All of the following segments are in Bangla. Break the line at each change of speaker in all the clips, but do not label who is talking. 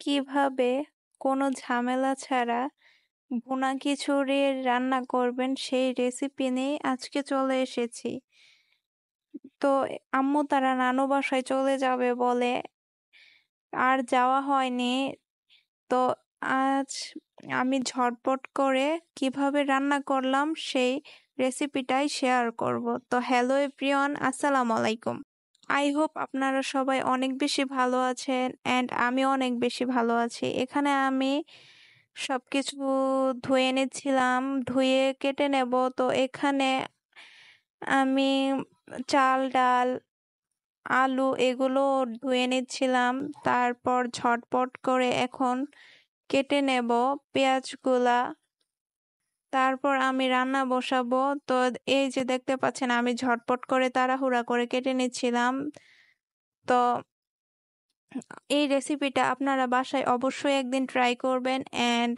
কিভাবে কোনো ঝামেলা ছাড়া ভুনা খিচুড়ি রান্না করবেন সেই রেসিপি নিয়ে আজকে চলে এসেছি। তো আম্মু তারা নানু বাসায় চলে যাবে বলে আর যাওয়া হয়নি। তো আজ আমি ঝটপট করে কিভাবে রান্না করলাম সেই রেসিপিটাই শেয়ার করব। তো হ্যালো এভরিওয়ান, আসসালামু আলাইকুম। আই হোপ আপনারা সবাই অনেক বেশি ভালো আছেন অ্যান্ড আমি অনেক বেশি ভালো আছি। এখানে আমি সবকিছু ধুয়ে নিচ্ছিলাম, ধুয়ে কেটে নেব। তো এখানে আমি চাল ডাল আলু এগুলো ধুয়ে নিচ্ছিলাম, তারপর ঝটপট করে এখন কেটে নেব পেঁয়াজগুলা। তারপর আমি রান্না বসাবো। তো এই যে দেখতে পাচ্ছেন আমি ঝটপট করে তাড়াহুড়া করে কেটে নিচ্ছিলাম। তো এই রেসিপিটা আপনারা বাসায় অবশ্যই একদিন ট্রাই করবেন অ্যান্ড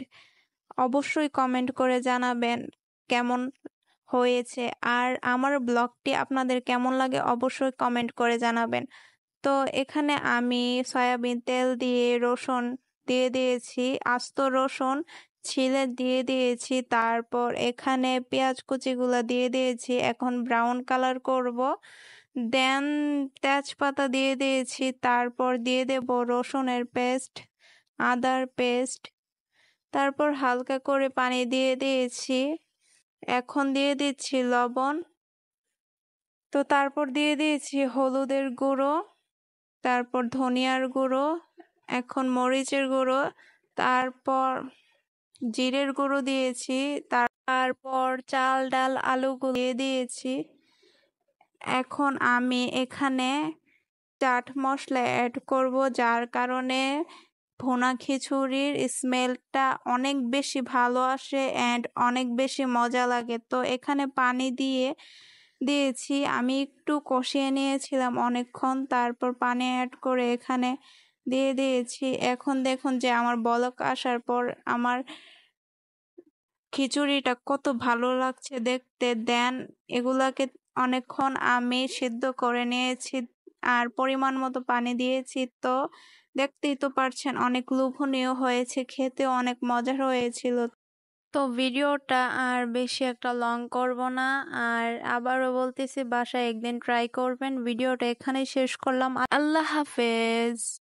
অবশ্যই কমেন্ট করে জানাবেন কেমন হয়েছে। আর আমার ব্লগটি আপনাদের কেমন লাগে অবশ্যই কমেন্ট করে জানাবেন। তো এখানে আমি সয়াবিন তেল দিয়ে রসুন দিয়ে দিয়েছি, আস্ত রসুন ছিলে দিয়ে দিয়েছি। তারপর এখানে পেঁয়াজ কুচিগুলো দিয়ে দিয়েছি, এখন ব্রাউন কালার করব। দেন তেজপাতা দিয়ে দিয়েছি, তারপর দিয়ে দেব রসুনের পেস্ট, আদার পেস্ট, তারপর হালকা করে পানি দিয়ে দিয়েছি। এখন দিয়ে দিচ্ছি লবণ। তো তারপর দিয়ে দিয়েছি হলুদের গুঁড়ো, তারপর ধনিয়ার গুঁড়ো, এখন মরিচের গুঁড়ো, তারপর জিরের গুঁড়ো দিয়েছি, তারপর চাল ডাল আলুগুলো দিয়ে দিয়েছি। এখন আমি এখানে চাট মশলা অ্যাড করব, যার কারণে ভুনা খিচুড়ির স্মেলটা অনেক বেশি ভালো আসে অ্যান্ড অনেক বেশি মজা লাগে। তো এখানে পানি দিয়েছি, আমি একটু কষিয়ে নিয়েছিলাম অনেকক্ষণ, তারপর পানি অ্যাড করে এখানে দিয়ে দিয়েছি। এখন দেখুন যে আমার বলক আসার পর আমার খিচুড়িটা কত ভালো লাগছে দেখতে। দেন এগুলাকে অনেকক্ষণ আমি সিদ্ধ করে নিয়েছি আর পরিমাণ মতো পানি দিয়েছি। তো দেখতেই তো পারছেন অনেক লোভনীয় হয়েছে, খেতেও অনেক মজার হয়েছিল। তো ভিডিওটা আর বেশি একটা লং করব না, আর আবারও বলতেছি বাসায় একদিন ট্রাই করবেন। ভিডিওটা এখানেই শেষ করলাম। আল্লাহ হাফেজ।